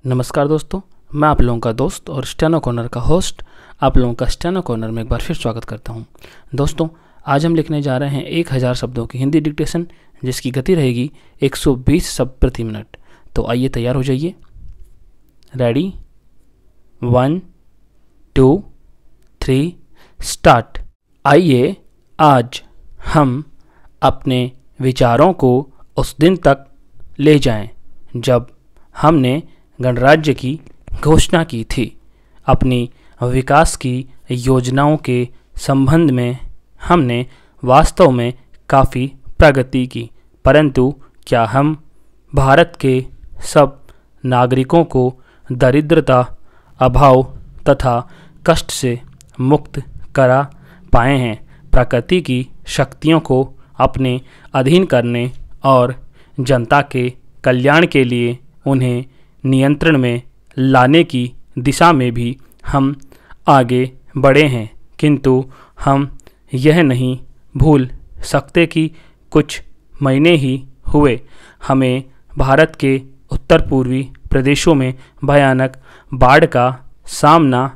नमस्कार दोस्तों, मैं आप लोगों का दोस्त और स्टेनो कॉर्नर का होस्ट आप लोगों का स्टेनो कॉर्नर में एक बार फिर स्वागत करता हूं। दोस्तों, आज हम लिखने जा रहे हैं 1000 शब्दों की हिंदी डिक्टेशन, जिसकी गति रहेगी 120 शब्द प्रति मिनट। तो आइए तैयार हो जाइए। Ready, 1 2 3 start. आइए आज हम अपने विचारों को उस दिन तक ले जाएं जब हमने गणराज्य की घोषणा की थी। अपनी विकास की योजनाओं के संबंध में हमने वास्तव में काफ़ी प्रगति की, परंतु क्या हम भारत के सब नागरिकों को दरिद्रता, अभाव तथा कष्ट से मुक्त करा पाए हैं? प्रकृति की शक्तियों को अपने अधीन करने और जनता के कल्याण के लिए उन्हें नियंत्रण में लाने की दिशा में भी हम आगे बढ़े हैं, किंतु हम यह नहीं भूल सकते कि कुछ महीने ही हुए हमें भारत के उत्तर पूर्वी प्रदेशों में भयानक बाढ़ का सामना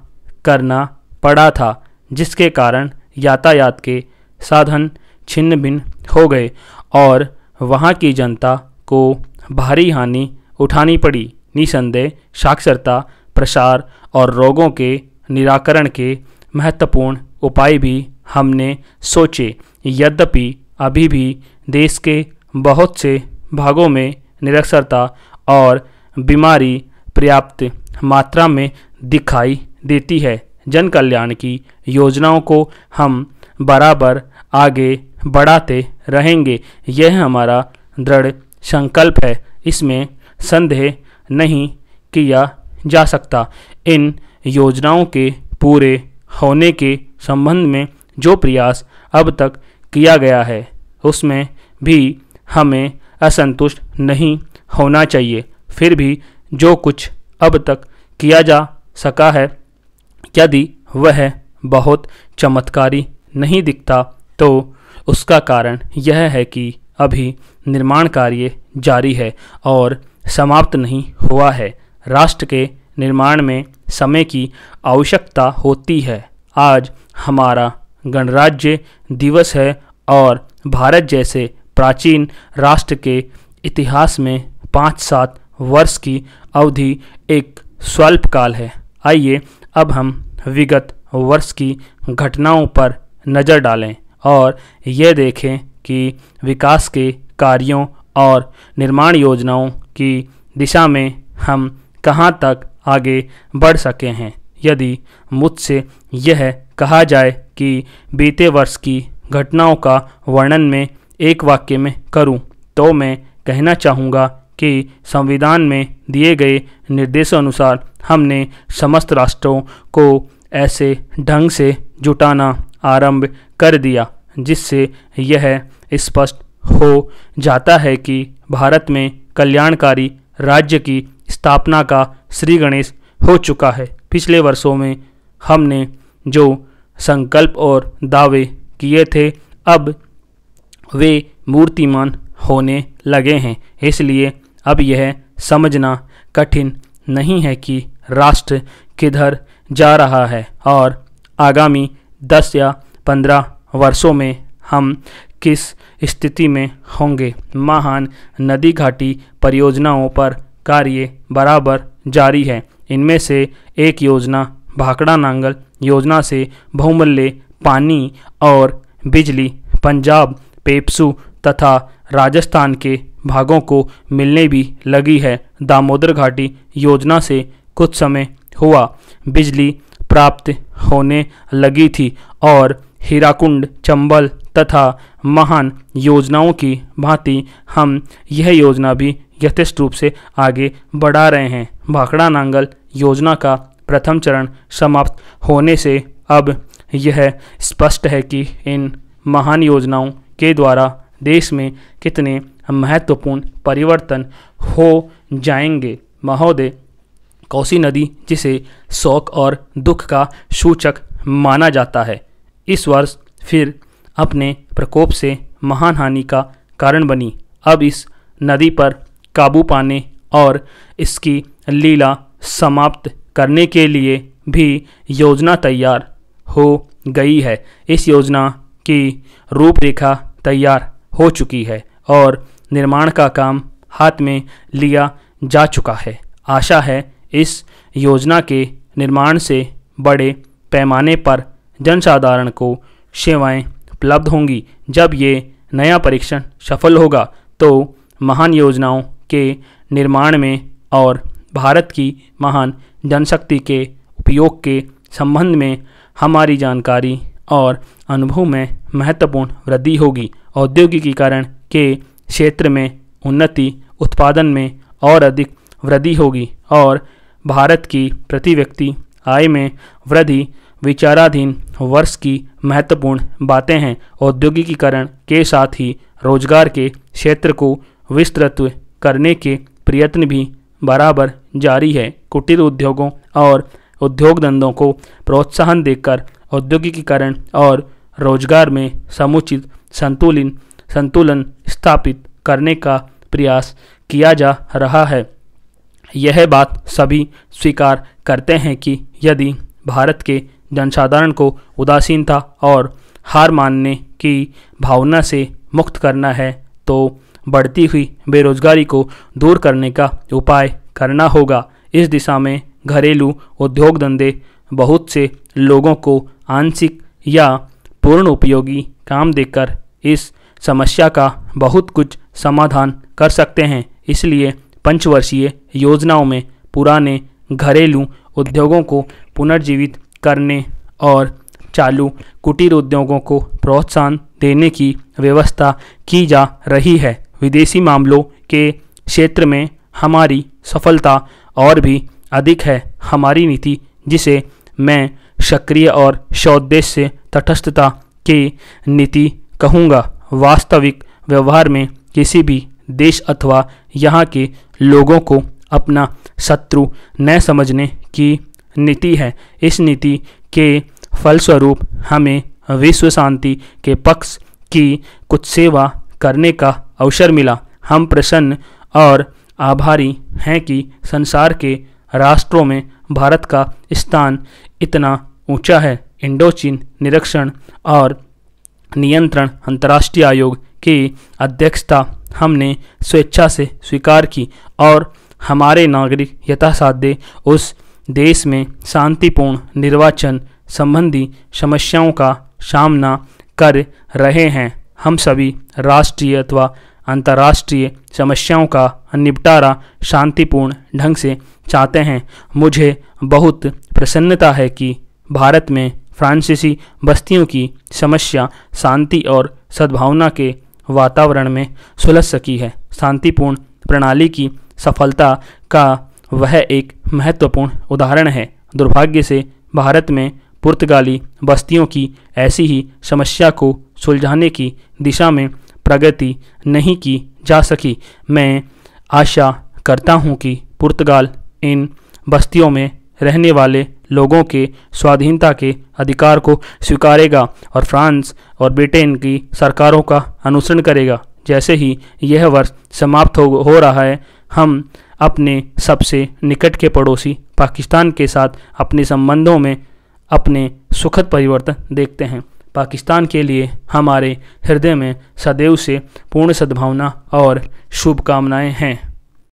करना पड़ा था, जिसके कारण यातायात के साधन छिन्न भिन्न हो गए और वहाँ की जनता को भारी हानि उठानी पड़ी। निसंदेह साक्षरता, प्रसार और रोगों के निराकरण के महत्वपूर्ण उपाय भी हमने सोचे। यद्यपि अभी भी देश के बहुत से भागों में निरक्षरता और बीमारी पर्याप्त मात्रा में दिखाई देती है, जन कल्याण की योजनाओं को हम बराबर आगे बढ़ाते रहेंगे। यह हमारा दृढ़ संकल्प है, इसमें संदेह नहीं किया जा सकता। इन योजनाओं के पूरे होने के संबंध में जो प्रयास अब तक किया गया है, उसमें भी हमें असंतुष्ट नहीं होना चाहिए। फिर भी जो कुछ अब तक किया जा सका है, यदि वह बहुत चमत्कारी नहीं दिखता, तो उसका कारण यह है कि अभी निर्माण कार्य जारी है और समाप्त नहीं हुआ है। राष्ट्र के निर्माण में समय की आवश्यकता होती है। आज हमारा गणराज्य दिवस है और भारत जैसे प्राचीन राष्ट्र के इतिहास में 5-7 वर्ष की अवधि एक स्वल्प काल है। आइए अब हम विगत वर्ष की घटनाओं पर नज़र डालें और यह देखें कि विकास के कार्यों और निर्माण योजनाओं की दिशा में हम कहां तक आगे बढ़ सके हैं। यदि मुझसे यह कहा जाए कि बीते वर्ष की घटनाओं का वर्णन मैं एक वाक्य में करूं, तो मैं कहना चाहूँगा कि संविधान में दिए गए निर्देशों अनुसार हमने समस्त राष्ट्रों को ऐसे ढंग से जुटाना आरंभ कर दिया जिससे यह स्पष्ट हो जाता है कि भारत में कल्याणकारी राज्य की स्थापना का श्री गणेश हो चुका है। पिछले वर्षों में हमने जो संकल्प और दावे किए थे, अब वे मूर्तिमान होने लगे हैं। इसलिए अब यह समझना कठिन नहीं है कि राष्ट्र किधर जा रहा है और आगामी 10 या 15 वर्षों में हम किस स्थिति में होंगे। महान नदी घाटी परियोजनाओं पर कार्य बराबर जारी है। इनमें से एक योजना भाखड़ा नांगल योजना से बहुमूल्य पानी और बिजली पंजाब, पेप्सू तथा राजस्थान के भागों को मिलने भी लगी है। दामोदर घाटी योजना से कुछ समय हुआ बिजली प्राप्त होने लगी थी और हीराकुंड, चंबल तथा महान योजनाओं की भांति हम यह योजना भी यथेष्ट रूप से आगे बढ़ा रहे हैं। भाखड़ा नांगल योजना का प्रथम चरण समाप्त होने से अब यह स्पष्ट है कि इन महान योजनाओं के द्वारा देश में कितने महत्वपूर्ण परिवर्तन हो जाएंगे। महोदय, कोसी नदी, जिसे शोक और दुख का सूचक माना जाता है, इस वर्ष फिर अपने प्रकोप से महान हानि का कारण बनी। अब इस नदी पर काबू पाने और इसकी लीला समाप्त करने के लिए भी योजना तैयार हो गई है। इस योजना की रूपरेखा तैयार हो चुकी है और निर्माण का काम हाथ में लिया जा चुका है। आशा है इस योजना के निर्माण से बड़े पैमाने पर जनसाधारण को सेवाएं उपलब्ध होंगी। जब ये नया परीक्षण सफल होगा तो महान योजनाओं के निर्माण में और भारत की महान जनशक्ति के उपयोग के संबंध में हमारी जानकारी और अनुभव में महत्वपूर्ण वृद्धि होगी। औद्योगिकीकरण के क्षेत्र में उन्नति, उत्पादन में और अधिक वृद्धि होगी और भारत की प्रति व्यक्ति आय में वृद्धि विचाराधीन वर्ष की महत्वपूर्ण बातें हैं। औद्योगिकीकरण के साथ ही रोजगार के क्षेत्र को विस्तृत करने के प्रयत्न भी बराबर जारी है। कुटीर उद्योगों और उद्योग धंधों को प्रोत्साहन देकर औद्योगिकीकरण और रोजगार में समुचित संतुलन स्थापित करने का प्रयास किया जा रहा है। यह बात सभी स्वीकार करते हैं कि यदि भारत के जनसाधारण को उदासीनता और हार मानने की भावना से मुक्त करना है तो बढ़ती हुई बेरोजगारी को दूर करने का उपाय करना होगा। इस दिशा में घरेलू उद्योग धंधे बहुत से लोगों को आंशिक या पूर्ण उपयोगी काम देकर इस समस्या का बहुत कुछ समाधान कर सकते हैं। इसलिए पंचवर्षीय योजनाओं में पुराने घरेलू उद्योगों को पुनर्जीवित करने और चालू कुटीर उद्योगों को प्रोत्साहन देने की व्यवस्था की जा रही है। विदेशी मामलों के क्षेत्र में हमारी सफलता और भी अधिक है। हमारी नीति, जिसे मैं सक्रिय और सौदेश्य तटस्थता की नीति कहूँगा, वास्तविक व्यवहार में किसी भी देश अथवा यहाँ के लोगों को अपना शत्रु न समझने की नीति है। इस नीति के फलस्वरूप हमें विश्व शांति के पक्ष की कुछ सेवा करने का अवसर मिला। हम प्रसन्न और आभारी हैं कि संसार के राष्ट्रों में भारत का स्थान इतना ऊंचा है। इंडोचीन निरीक्षण और नियंत्रण अंतर्राष्ट्रीय आयोग की अध्यक्षता हमने स्वेच्छा से स्वीकार की और हमारे नागरिक यथासाध्य उस देश में शांतिपूर्ण निर्वाचन संबंधी समस्याओं का सामना कर रहे हैं। हम सभी राष्ट्रीय अथवा अंतर्राष्ट्रीय समस्याओं का निपटारा शांतिपूर्ण ढंग से चाहते हैं। मुझे बहुत प्रसन्नता है कि भारत में फ्रांसीसी बस्तियों की समस्या शांति और सद्भावना के वातावरण में सुलझ सकी है। शांतिपूर्ण प्रणाली की सफलता का वह एक महत्वपूर्ण उदाहरण है। दुर्भाग्य से भारत में पुर्तगाली बस्तियों की ऐसी ही समस्या को सुलझाने की दिशा में प्रगति नहीं की जा सकी। मैं आशा करता हूं कि पुर्तगाल इन बस्तियों में रहने वाले लोगों के स्वाधीनता के अधिकार को स्वीकारेगा और फ्रांस और ब्रिटेन की सरकारों का अनुसरण करेगा। जैसे ही यह वर्ष समाप्त हो रहा है, हम अपने सबसे निकट के पड़ोसी पाकिस्तान के साथ अपने संबंधों में अपने सुखद परिवर्तन देखते हैं। पाकिस्तान के लिए हमारे हृदय में सदैव से पूर्ण सद्भावना और शुभकामनाएं हैं।